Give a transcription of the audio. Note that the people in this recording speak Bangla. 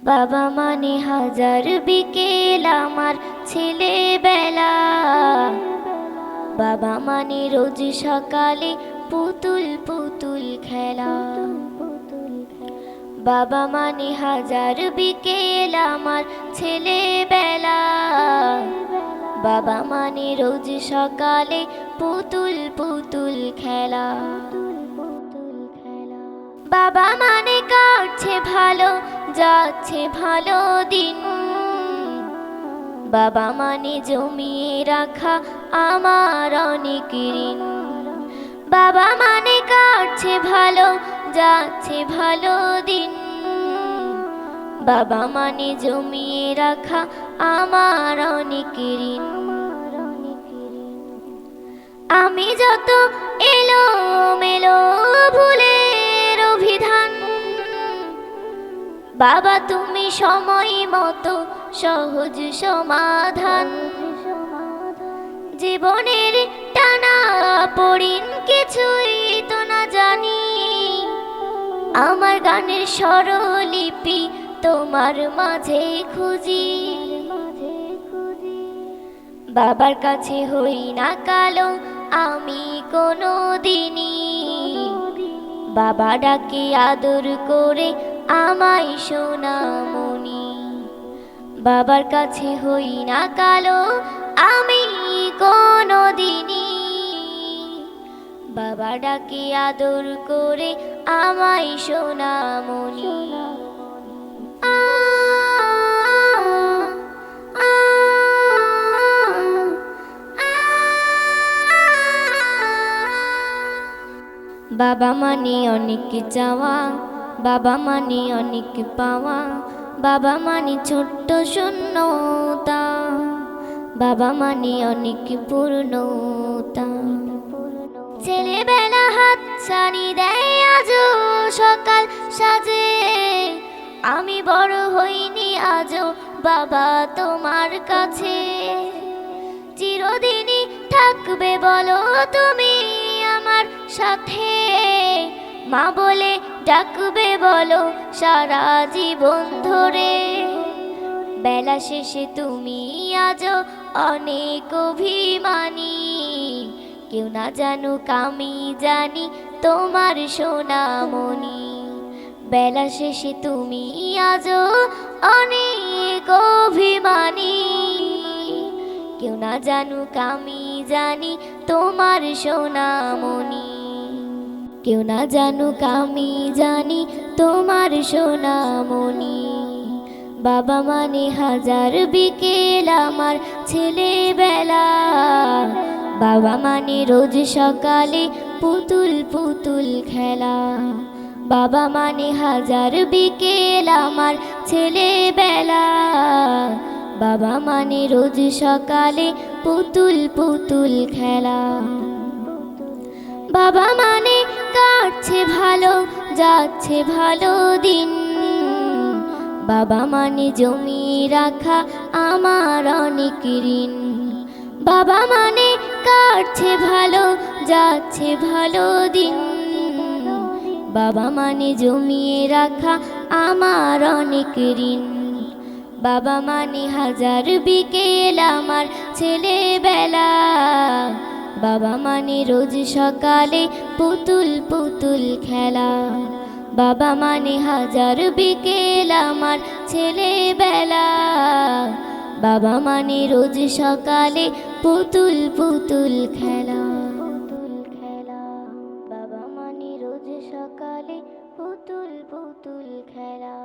বাবা মানে হাজার বিকেল আমার ছেলেবেলা। বাবা মানে রোজ সকালে পুতুল পুতুল খেলা। বাবা মানে হাজার বিকেল আমার ছেলেবেলা। বাবা মানে রোজ সকালে পুতুল পুতুল খেলা। বাবা মানে কাটছে ভালো, যাচ্ছে ভালো দিন। বাবা মানে জমিয়ে রাখা আমার অনেক ঋণ। বাবা মানে কাটছে ভালো, যাচ্ছে ভালো দিন। বাবা মানে জমিয়ে রাখা আমার অনেক ঋণ। আমি যত এলো মেলো ভুলের অভিধান, বাবা তুমি সময় মতো সহজ সমাধান। জীবনের টানা পড়িন কিছুই তো না জানি, আমার গানের স্বরলিপি তোমার মাঝে খুঁজি। বাবার কাছে হই না কালো আমি কোনো দিনই, বাবা ডাকে আদর করে আমায় সোনামণি। বাবার কাছে হই না কালো আমি কোনো দিনই, বাবা ডাকে আদর করে আমায় সোনামণি। বাবা মানে অনেক চাওয়া, বাবা মানে অনেক পাওয়া। বাবা মানে ছোট্ট শূন্যতা, বাবা মানে অনেক পূর্ণতা। ছেলেবেলা হাত ছানি দেয় আজও সকাল সাজে, আমি বড় হইনি আজও বাবা তোমার কাছে। চিরদিনই থাকবে বলো তুমি আমার সাথে, মা বলে ডাকবে বলো সারা জীবন ধরে। বেলা শেষে তুমি আজও অনেক অভিমানী, কেউ না জানুক আমি জানি তোমার সোনামণি। বেলা শেষে তুমি আজও অনেক অভিমানী, কেউ না জানুক আমি জানি তোমার সোনামণি। কেউ না জানুক আমি জানি তোমার সোনামণি। বাবা মানে হাজার বিকেল আমার ছেলেবেলা। বাবা মানে রোজ সকালে পুতুল পুতুল খেলা। বাবা মানে হাজার বিকেল আমার ছেলেবেলা। বাবা মানে রোজ সকালে পুতুল পুতুল খেলা। বাবা মানে কাটছে ভালো, যাচ্ছে ভালো দিন। বাবা মানে জমিয়ে রাখা আমার অনেক ঋণ। বাবা মানে কাটছে ভালো, যাচ্ছে ভালো দিন। বাবা মানে জমিয়ে রাখা আমার অনেক ঋণ। বাবা মানে হাজার বিকেল আমার ছেলেবেলা। বাবা মানে রোজ সকালে পুতুল পুতুল খেলা। বাবা মানে হাজার বিকেল আমার ছেলেবেলা। বাবা মানে রোজ সকালে পুতুল পুতুল খেলা। বাবা মানে রোজ সকালে পুতুল পুতুল খেলা।